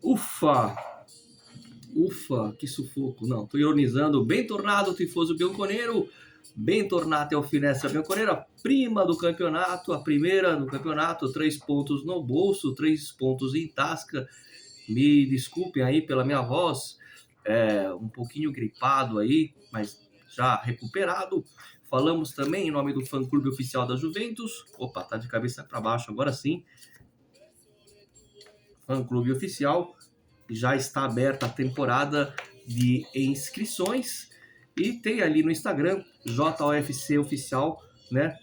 Ufa! Ufa, que sufoco. Não, tô ironizando. Bem tornado, tifoso bianconeiro. Bem tornado é o Finestra Bianconeira, prima do campeonato, a primeira no campeonato, 3 pontos no bolso, 3 pontos em tasca. Me desculpem aí pela minha voz, um pouquinho gripado aí, mas já recuperado. Falamos também em nome do fã-clube oficial da Juventus. Opa, tá de cabeça para baixo agora sim. Fã-clube oficial. Já está aberta a temporada de inscrições e tem ali no Instagram, JOFC Oficial, né?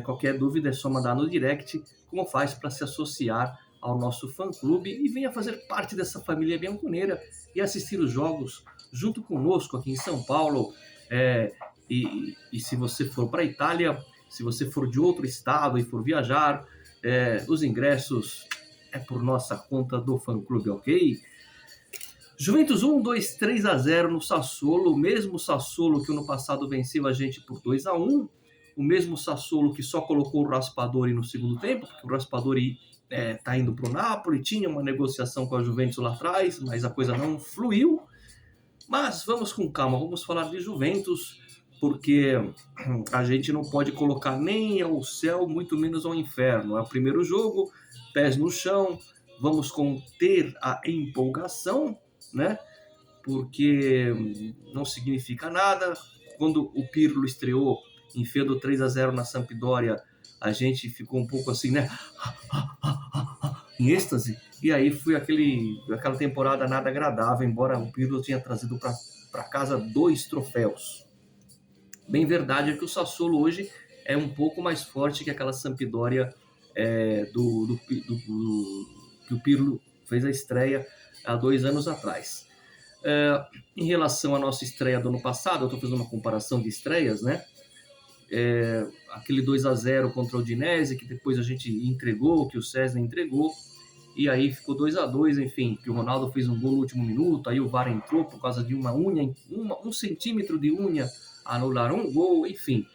Qualquer dúvida é só mandar no direct como faz para se associar ao nosso fã-clube e venha fazer parte dessa família bianconeira e assistir os jogos junto conosco aqui em São Paulo. E se você for para a Itália, se você for de outro estado e for viajar, os ingressos é por nossa conta do fã-clube, ok? Juventus 1, 2, 3-0 no Sassuolo, o mesmo Sassuolo que ano passado venceu a gente por 2-1, o mesmo Sassuolo que só colocou o Raspadori no segundo tempo, porque o Raspadori tá indo para o Napoli, tinha uma negociação com a Juventus lá atrás, mas a coisa não fluiu. Mas vamos com calma, vamos falar de Juventus, porque a gente não pode colocar nem ao céu, muito menos ao inferno. É o primeiro jogo, pés no chão, vamos conter a empolgação, né? Porque não significa nada. Quando o Pirlo estreou, enfiando 3-0 na Sampdoria, a gente ficou um pouco assim, né? Em êxtase. E aí foi aquela temporada nada agradável, embora o Pirlo tenha trazido para casa 2 troféus. Bem verdade é que o Sassuolo hoje é um pouco mais forte que aquela Sampdoria que o Pirlo fez a estreia há 2 anos atrás. Em relação à nossa estreia do ano passado, eu estou fazendo uma comparação de estreias, né? Aquele 2-0 contra o Udinese, que depois a gente entregou, que o César entregou, e aí ficou 2-2, enfim, que o Ronaldo fez um gol no último minuto, aí o VAR entrou por causa de uma unha, 1 centímetro de unha, anularam um gol, enfim.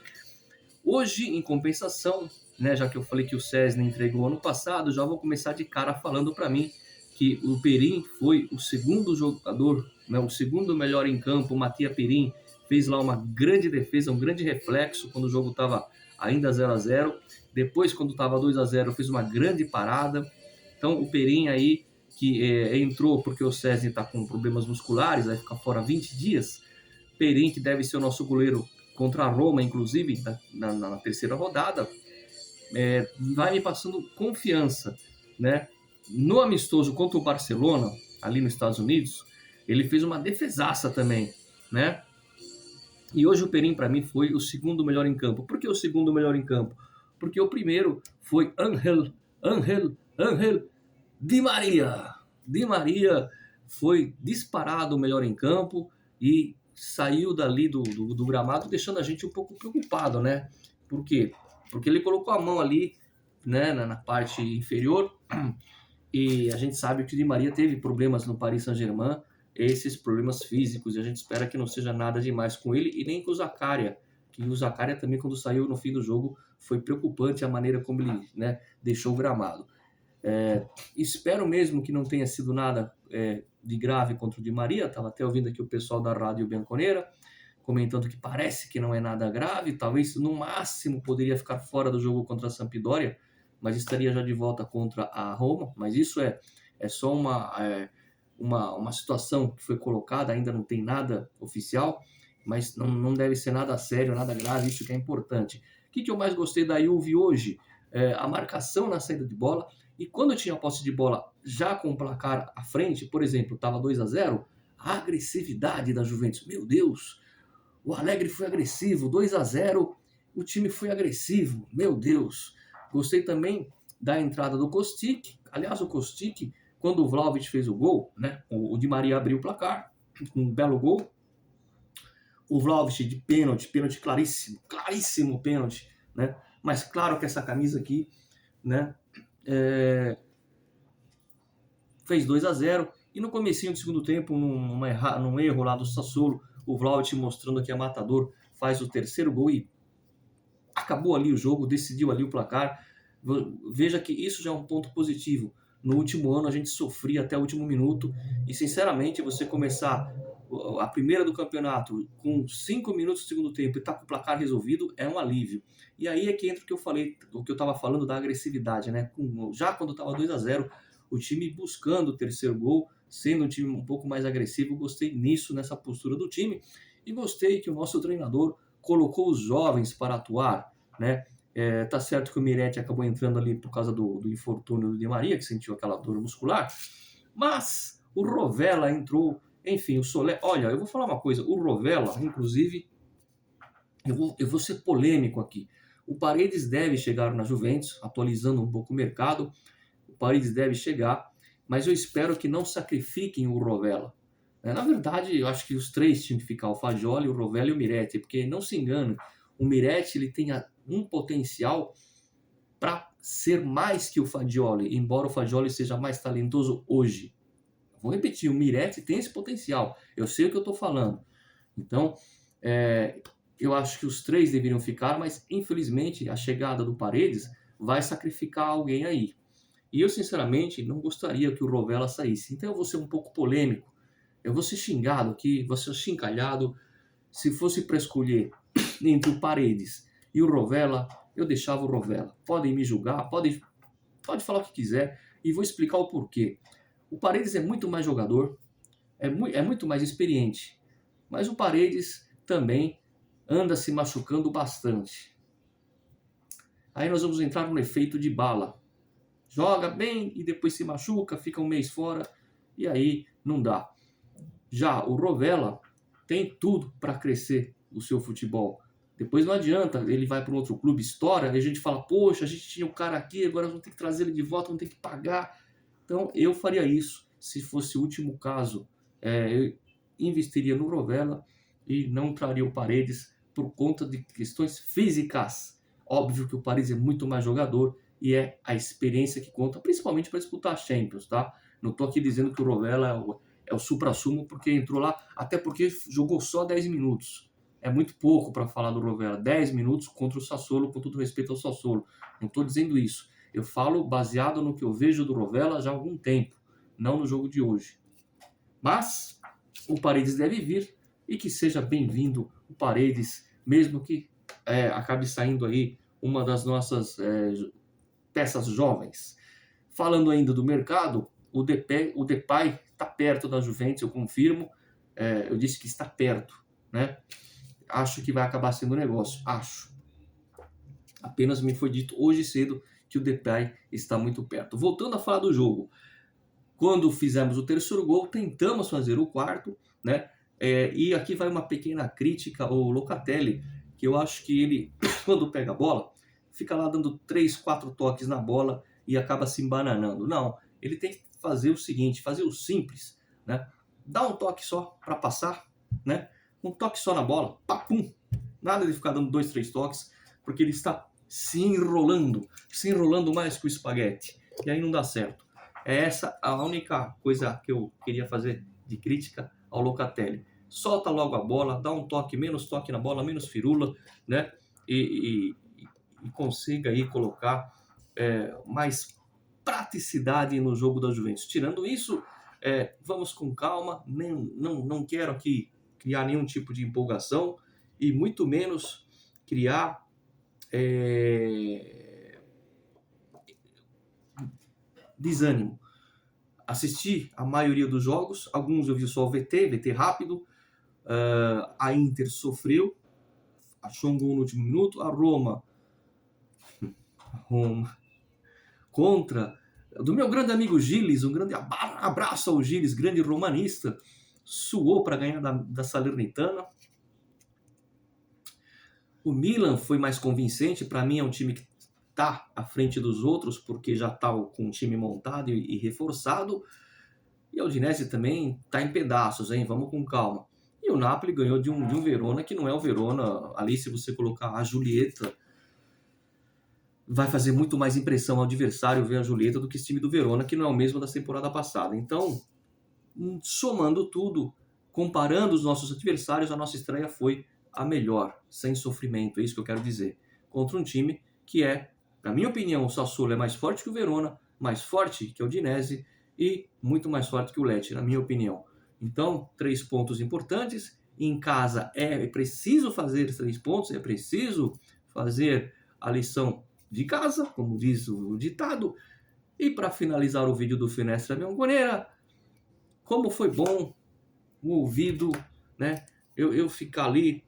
Hoje, em compensação, né, já que eu falei que o César entregou ano passado, já vou começar de cara falando para mim que o Perin foi o segundo jogador, né, o segundo melhor em campo. O Matia Perin fez lá uma grande defesa, um grande reflexo quando o jogo estava ainda 0-0. Depois, quando estava 2-0, fez uma grande parada. Então, o Perin aí, que entrou porque o César está com problemas musculares, vai ficar fora 20 dias. Perin, que deve ser o nosso goleiro contra a Roma, inclusive, na terceira rodada, vai me passando confiança, né? No amistoso contra o Barcelona, ali nos Estados Unidos, ele fez uma defesaça também, né? E hoje o Perin, para mim, foi o segundo melhor em campo. Por que o segundo melhor em campo? Porque o primeiro foi Ángel Di Maria. Di Maria foi disparado o melhor em campo e saiu dali do gramado deixando a gente um pouco preocupado, né? Por quê? Porque ele colocou a mão ali, né, na parte inferior, e a gente sabe que o Di Maria teve problemas no Paris Saint-Germain, esses problemas físicos, e a gente espera que não seja nada demais com ele, e nem com o Zakaria, que o Zakaria também, quando saiu no fim do jogo, foi preocupante a maneira como ele, né, deixou o gramado. Espero mesmo que não tenha sido nada de grave contra o Di Maria. Estava até ouvindo aqui o pessoal da Rádio Bianconeira comentando que parece que não é nada grave, talvez no máximo poderia ficar fora do jogo contra a Sampdoria, mas estaria já de volta contra a Roma. Mas isso é só uma situação que foi colocada, ainda não tem nada oficial, mas não deve ser nada sério, nada grave, isso que é importante. O que eu mais gostei da Juve hoje? A marcação na saída de bola. E quando tinha posse de bola já com o placar à frente, por exemplo, estava 2-0, a agressividade da Juventus, meu Deus, o Alegre foi agressivo, 2-0, o time foi agressivo, meu Deus. Gostei também da entrada do Kostic, aliás, o Kostic, quando o Vlahovic fez o gol, né, o Di Maria abriu o placar, um belo gol, o Vlahovic de pênalti claríssimo pênalti, né, mas claro que essa camisa aqui, né, fez 2-0, e no comecinho do segundo tempo, num erro lá do Sassuolo, o Vlahovic mostrando que é matador, faz o terceiro gol e acabou ali o jogo, decidiu ali o placar. Veja que isso já é um ponto positivo. No último ano a gente sofria até o último minuto e, sinceramente, você começar a primeira do campeonato com 5 minutos do segundo tempo e tá com o placar resolvido é um alívio. E aí é que entra o que eu falei, o que eu estava falando da agressividade, né? Já quando estava 2-0, o time buscando o terceiro gol, sendo um time um pouco mais agressivo, gostei nisso, nessa postura do time, e gostei que o nosso treinador colocou os jovens para atuar, né? Tá certo que o Miretti acabou entrando ali por causa do infortúnio do Di Maria, que sentiu aquela dor muscular, mas o Rovella entrou, enfim, o Solé. Olha, eu vou falar uma coisa, o Rovella, inclusive, eu vou ser polêmico aqui. O Paredes deve chegar na Juventus, atualizando um pouco o mercado. O Paredes deve chegar, mas eu espero que não sacrifiquem o Rovella. Na verdade, eu acho que os três tinham que ficar, o Fagioli, o Rovella e o Miretti, porque não se engane, o Miretti ele tem um potencial para ser mais que o Fagioli, embora o Fagioli seja mais talentoso hoje. Vou repetir, o Miretti tem esse potencial, eu sei o que eu estou falando. Então, eu acho que os três deveriam ficar, mas infelizmente a chegada do Paredes vai sacrificar alguém aí. E eu, sinceramente, não gostaria que o Rovella saísse. Então eu vou ser um pouco polêmico. Eu vou ser xingado aqui, vou ser chincalhado. Se fosse para escolher entre o Paredes e o Rovella, eu deixava o Rovella. Podem me julgar, pode falar o que quiser e vou explicar o porquê. O Paredes é muito mais jogador, é muito mais experiente, mas o Paredes também anda se machucando bastante. Aí nós vamos entrar no efeito de bala. Joga bem e depois se machuca, fica um mês fora e aí não dá. Já o Rovella tem tudo para crescer o seu futebol. Depois não adianta, ele vai para um outro clube, estoura, e a gente fala, poxa, a gente tinha um cara aqui, agora vamos ter que trazer ele de volta, vamos ter que pagar. Então eu faria isso se fosse o último caso. Eu investiria no Rovella e não traria o Paredes por conta de questões físicas. Óbvio que o Paredes é muito mais jogador e é a experiência que conta, principalmente para disputar a Champions, tá? Não estou aqui dizendo que o Rovella é o supra-sumo porque entrou lá, até porque jogou só 10 minutos. É muito pouco para falar do Rovella. 10 minutos contra o Sassuolo, com todo respeito ao Sassuolo. Não estou dizendo isso. Eu falo baseado no que eu vejo do Rovella já há algum tempo, não no jogo de hoje. Mas o Paredes deve vir e que seja bem-vindo o Paredes, mesmo que acabe saindo aí uma das nossas peças jovens. Falando ainda do mercado, o Depay está perto da Juventus, eu confirmo. Eu disse que está perto, né? Acho que vai acabar sendo um negócio, acho. Apenas me foi dito hoje cedo que o Depay está muito perto. Voltando a falar do jogo, quando fizemos o terceiro gol, tentamos fazer o quarto, né? E aqui vai uma pequena crítica ao Locatelli, que eu acho que ele, quando pega a bola, fica lá dando 3, 4 toques na bola e acaba se embananando. Não, ele tem que fazer o seguinte, fazer o simples, né? Dá um toque só para passar, né? Um toque só na bola, papum! Nada de ficar dando 2, 3 toques, porque ele está se enrolando mais que o espaguete, e aí não dá certo. É essa a única coisa que eu queria fazer de crítica ao Locatelli. Solta logo a bola, dá um toque, menos toque na bola, menos firula, né? E consiga aí colocar mais praticidade no jogo da Juventus. Tirando isso, vamos com calma, não quero aqui criar nenhum tipo de empolgação e muito menos criar desânimo. Assisti a maioria dos jogos, alguns eu vi só o VT rápido. A Inter sofreu, achou um gol no último minuto. A Roma contra do meu grande amigo Gilles, um grande abraço ao Gilles, grande romanista, suou para ganhar da Salernitana. O Milan foi mais convincente, para mim é um time que está à frente dos outros, porque já está com um time montado e reforçado. E a Udinese também está em pedaços, hein? Vamos com calma. E o Napoli ganhou de um Verona que não é o Verona. Ali, se você colocar a Julieta, vai fazer muito mais impressão ao adversário ver a Julieta do que esse time do Verona, que não é o mesmo da temporada passada. Então, somando tudo, comparando os nossos adversários, a nossa estreia foi a melhor, sem sofrimento, é isso que eu quero dizer. Contra um time que na minha opinião, o Sassuolo é mais forte que o Verona, mais forte que a Udinese e muito mais forte que o Lecce, na minha opinião. Então, 3 pontos importantes. Em casa é preciso fazer 3 pontos, é preciso fazer a lição de casa, como diz o ditado. E para finalizar o vídeo do Finestra Bianconera, como foi bom o ouvido, né? Eu ficar ali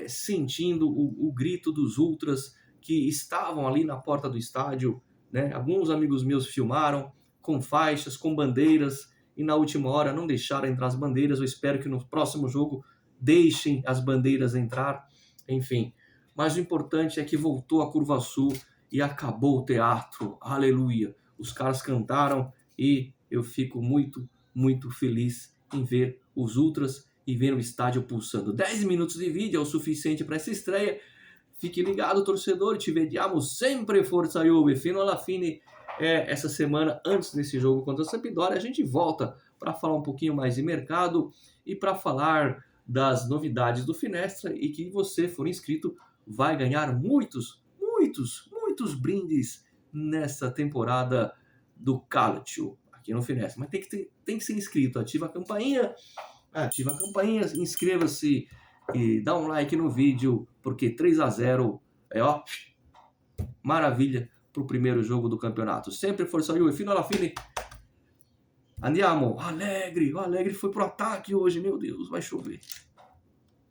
sentindo o grito dos ultras que estavam ali na porta do estádio, né? Alguns amigos meus filmaram com faixas, com bandeiras, e na última hora não deixaram entrar as bandeiras. Eu espero que no próximo jogo deixem as bandeiras entrar, enfim. Mas o importante é que voltou a Curva Sul e acabou o teatro, aleluia. Os caras cantaram e eu fico muito, muito feliz em ver os ultras e ver o estádio pulsando. 10 minutos de vídeo é o suficiente para essa estreia. Fique ligado, torcedor, te vediamo sempre, forza Juve, fino alla fine. Essa semana, antes desse jogo contra a Sampdoria, a gente volta para falar um pouquinho mais de mercado e para falar das novidades do Finestra, e que você for inscrito vai ganhar muitos, muitos, muitos brindes nessa temporada do Calcio aqui no Finestra. Mas tem que ser inscrito, ativa a campainha, inscreva-se e dá um like no vídeo, porque 3-0 é ó, maravilha para o primeiro jogo do campeonato. Sempre força Juve, fino alla fine. Andiamo, Alegre, o Alegre foi pro ataque hoje, meu Deus, vai chover.